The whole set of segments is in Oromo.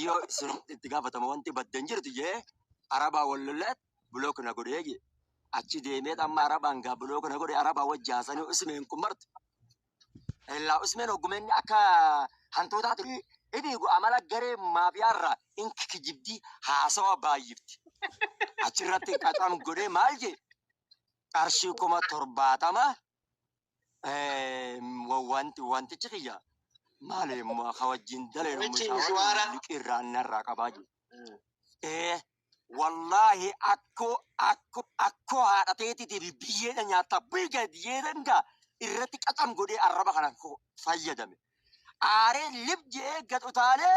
Yo tigafata wanti baddan jirtu je araba wallat blok na godegi achi deemet amma arabaan gaa blok na gode araba wajjaasani usmeen kumart illa usmeen ogumenni akka hantuutaati ibigu amala garee maafiyaarra inki jibdi haasawa baayifti achirratti qaxam gode maal je qarshii kuma torbaatama wanti chiqiya maale mo khawajin daleel mushawara liqirran narra qabaji wallahi akko haadhateeti biyyeedha nyaata biga diyeedanga irratti qaxam godee arraba kana fayyadame aaree libjee gad utaalee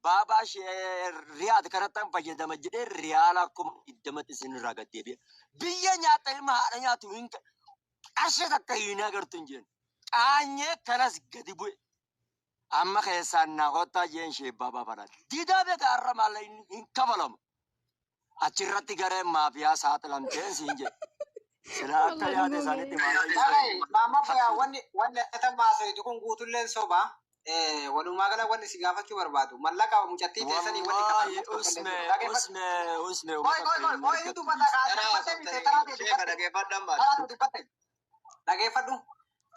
baabaa shee riyaad kanattan fayyadama jedhee riyaala akkuma iddamatti isinirraa gad deebi'e biyya nyaata ilma haadha nyaatu hinka ashe takka hin agartu hin jeen qaanyee kanas gadi bu'e amma keessaan naaqottaa jeen shee baabaa fadhaa didaa beeka arra maalla hin kafalamu achirratti garee maafiyaa saaxilamteen siin jedhe sila akka yaade isaanitti maama faya wanni etamaasaitu kun guutulleen soba walumaa gala wanni si gaafachuu barbaadu mallaqa mucattii teessanii wanni usme dhageeffadhu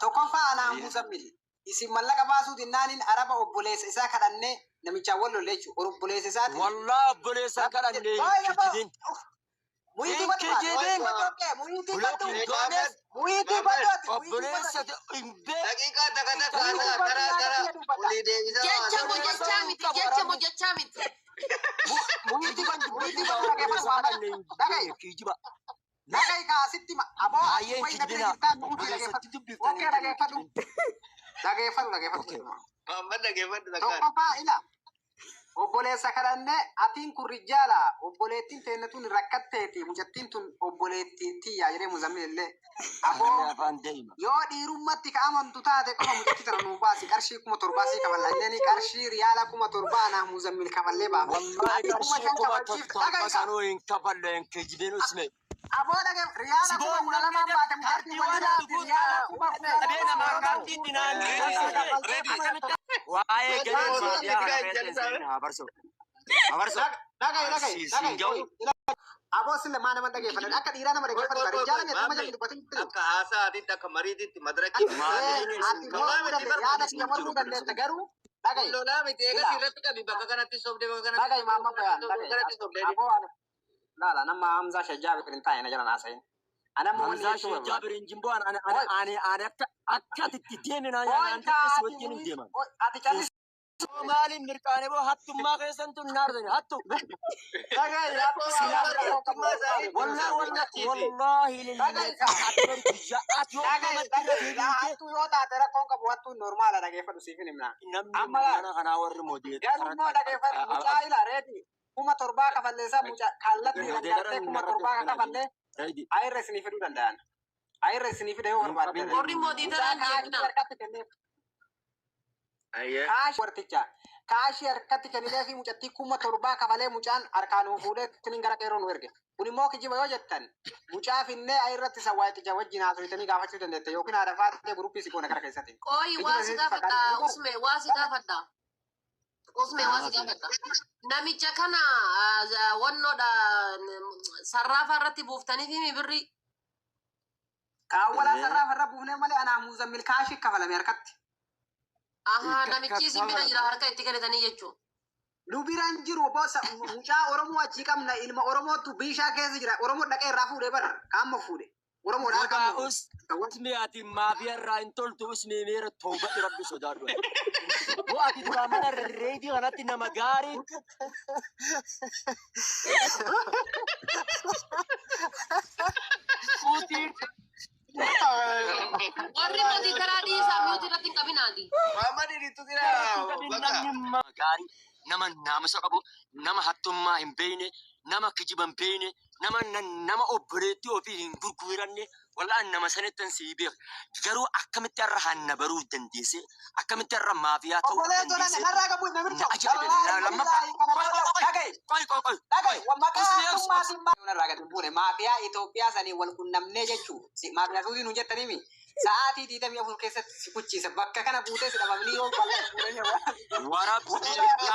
tokkoffaa anaa muzammil isin mallaqa baasuu dinnaanin araba obboleessa isaa kadhannee namicha wallo lechu obboleessa isaati wallah obboleessa kadhanne kitidin muiti badoo obboleessa imbe daqiiqa tara olii deebisa jecha mojachamiti muiti badoo kijiba Nagai kaasitti aboo ayeen kidina dhageeffadhu Muhammad dhageeffadhu tokkoffaa ila obboleessa kadhanne atiin kun rijaala obboleettiin teennetun rakkatteeti mucattiin tun obboleettiin tiyyaa jedhee muzammil illee aboo yoo dhiirummatti ka amantu taate qofa mucatti tana nuu baasi qarshii 7,000 kafalla inneni qarshii riyaala 7,000 anaa muzammil kafallee baafa wallahi qarshii 7,000 sanuu hin kafalleen kijibin usme aboo dhage riyaala 10,000 baate mucatti walii riyaala 10,000 waa'ee gadeen maafiyaa abarso aboo sille maa nama dhageeffatan akka dhiiraa nama dhageeffatan rijaala mee nama jedhu dubbatin akka haasaatitti akka mariititti madarakki yaada siya mormuu dandeessa garuu dhagaye lolaa miti eegas irratti qabi bakka kanatti sobdee bakka kanatti dhagaye maamma bayaan dhagaye aboo laala nama hamzaa shajjaabi firin taa'e na jala naasayin anamma hamzaa shajjaabi rinjimbo ani akka titti deemina yaan tikis wajjin hin deeman ati callis Somalin mirkaane boo hattummaa keessan tun naardani hattu dhagaye wallahi lillahi hattu yoo taate rakkoon qabu hattuun normaala dhageeffadhu siifin himnaa namni mana kanaa warri moodee garummoo dhageeffadhu mucaa ila reeti 7,000 kafalleessaa mucaa kallatti dandaatee 7,000 kafallee ayirra isinii fiduu danda'an ayirra isinii fide yoo barbaadde warri mootii taraan jechuudha kaashi warticha kaashi harkatti kennilee fi mucattii 7,000 kafalee mucaan harkaanuu fuudhee tiniin gara qeeroo nu erge kun immoo kijiba yoo jettan mucaa finnee ayirratti sawwaayiticha wajjin haasofitanii gaafachuu dandeette yookiin haadha faatee guruppii si goona gara keessatti qooyi waa si gaafadha usme waa si gaafadha usme waa si gaafadha namicha kana wannoodha sarraafa irratti buuftanii fi birri kaawwalaa sarraafa irra buufnee malee anaa muzammil kaashi kafalame harkatti aha namichi isin bira jira harka itti kennitanii jechuun lubiraan jiru bosa mucaa oromoo achii qabna ilma oromootu bishaa keessa jira oromoo dhaqee irraa fuudhee bara kaamma fuudhe oromoo dhaa kaamma usmi ati maafiyaa irraa hin toltu usmi meera toobadhi rabbi sodaadhu boo ati duraa mana reedii kanatti nama gaarii fuutii warri mootii taraa dhiisaa mi'uuti irratti hin qabinaati Muhammad iritu jira gaarii nama naamusa qabu nama hattummaa hin beekne nama kijiba hin beekne nama obboleettii ofii hin gurguranne wallaan nama sanittan sii beeka garuu akkamitti irra hanna baruu dandeesse akkamitti irra maafiyaa ta'uu dandeesse narraa qabu namicha maafiyaa Itoophiyaa sanii wal qunnamnee jechuu maafiyaa suutii nu jettaniimi Sa'aatii 24 keessatti si kuchisa. Bakka kana buutee si dhabamni yoo bal'aa Warabbi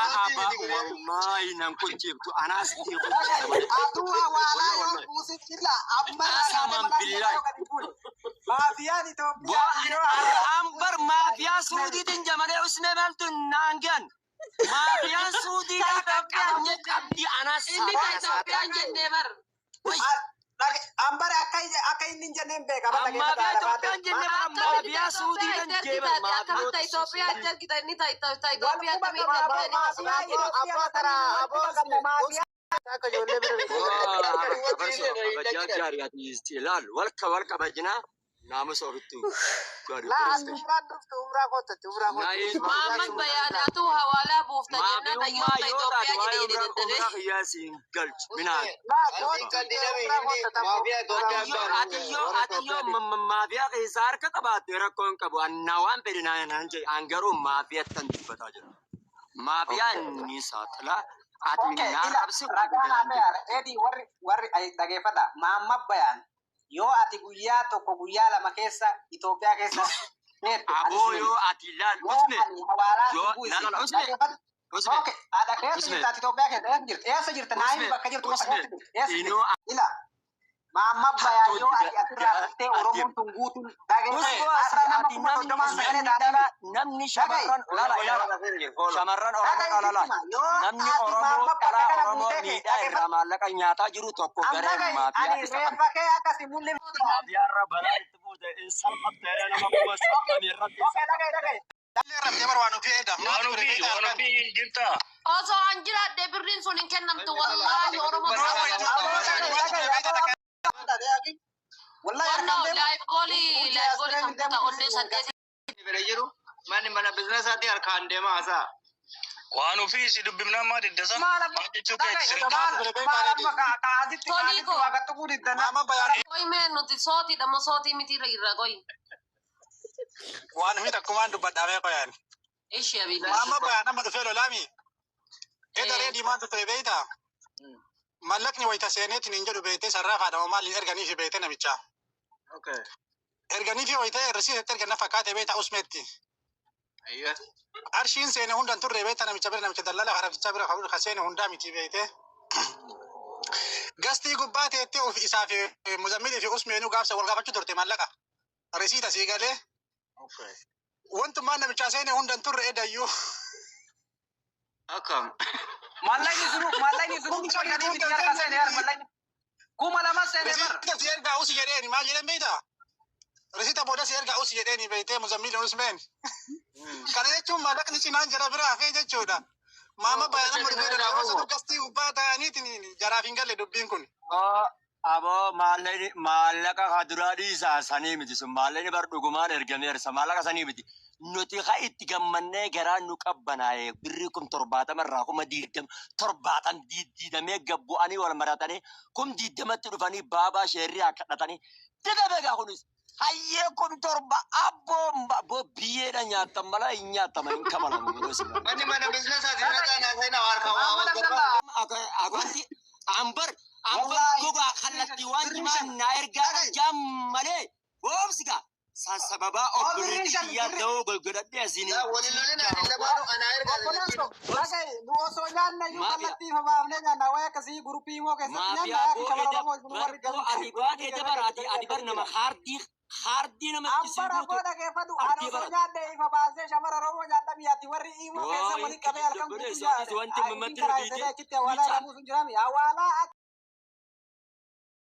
aba wallahi nan kuchiftu anas ti Atu awala yoo buusit illa amma Asaman billahi. Mafiyaan Itoophiyaa ambar mafia Saudi din jamane usne maltu nangan mafia Saudi da kabdi anas Inni ka Itoophiyaan jennee bar. Ambar akka inni jenneen beeka mafia Itoophiyan jenne bar mafia Saudi dan jebal Akka Itoophiyaa jalqita inni ta Itoophiyaa tamii walka walka bajna namus ofitu Muhammad bayaanatu hawaalaa buufta jenna dhayyoota Itoophiyaa jedhee yasin galch minan atiyo mafia qisar ka qabate rakon qabu annawan bedina nanje angaru mafia tan dibata jira mafia ni satla atina rabsi Edi warri dhageeffadha. Muhammad bayaan yoo ati guyyaa tokko guyyaa lama keessa Itoophiyaa keessa aboyo atilal usme usme Okay, ada keessa jirta Itoophiyaa keessa eessa jirta naayim bakka jirtu ila Muhammad bayaan yoo ati asirraa dhuftee Oromoon tun guutuun namni shamarran shamarran namni Oromoo dhala Oromoo miidhaa irraa maallaqa nyaataa jiru tokko garee maafiyaa isa maafiyaarra balaa itti buute salphatteedha nama kuma saffamii irratti osoo an jiraadde birriin sun hin kennamtu wallaahi Oromoo laayif goolii kan kuta onnee saddeeti. Mani mana business ati harkaan deema haasaa. Waan ofii si dubbifnaa maa diddasa? Koimee nuti sootii dhamma sootii miti irra goyi. Waan ofii takkumaan dubbadhaamee qoyaan. Ishee abiidha. Maama bayaan amma dhufee lolaami. Edaree diimaatu ture beeyta. Mallaqni wayita seeneetiin hin jedhu beeytee sarraafaadhama maaliin erganii fi beeytee namichaa. Erganii fi wayitee risiisatti erganna fakkaate beeyta usmeetti. Arshiin seene hundan turre beeyta namicha bira namicha dallala haraficha bira ka seene hundaa miti beeytee. Gastii gubbaa teettee of isaa fi muzammilii fi usmeenuu gaafsa wal gaafachuu turte mallaqa. Risiita sii galee. Wantummaan namichaa seene hundan turre edayyuu. Akkam. Mallaqni sunu chakanii miti harka seene yaar mallaqni. Kuma lama seene bar. Risiita si ergaa usi jedheeni maal jedhan beeyta? Risiita booda si ergaa usi jedheeni beeytee muzammilii usmeen. Kana jechuun mallaqni cinaan jara biraa hafee jechuudha. Maama baay'ina murtee dalagaa gastii gubbaa ta'aniitiin jaraaf hin galle dubbiin kun. Abo maallaqa kaduraa dhiisaa sanii miti sun maallaqni bar dhugumaan ergameersa maallaqa sanii miti. Nuti haa itti gammannee garaa nu qabbanaa'e birrii 70 irraa 20 diidamee gabbu'anii wal maratanii 20tti dhufanii baabaa sheerrii kadhatanii diga beekaa kunis hayyee 70 abboo biyyeedha nyaatan mala hin nyaatama hin kabalamu yeroo Mani mana business ati irratti naasayna harka Aganti ambar gogaa kallattii waan jimaan na ergaa jam malee boobsiga sababa obboleetti yaadoo golgodhadhee asiin walilolin ani labaanu ana ergaa Osoo nyaanna iyyuu kallattii fabaafnee nyaanna wayi akkasii guruppii immoo keessatti nyaanna ati baatee dabaraati ati bar nama haardii namatti Ambara boda keeffatu ani osoo nyaadde ifa baasee shamara Oromoo nyaadha biyyaatti warri immoo keessa waliin qabee halkan guutuu wanti mamatti achitti awwaalaa ramuusu hin jirami awwaalaa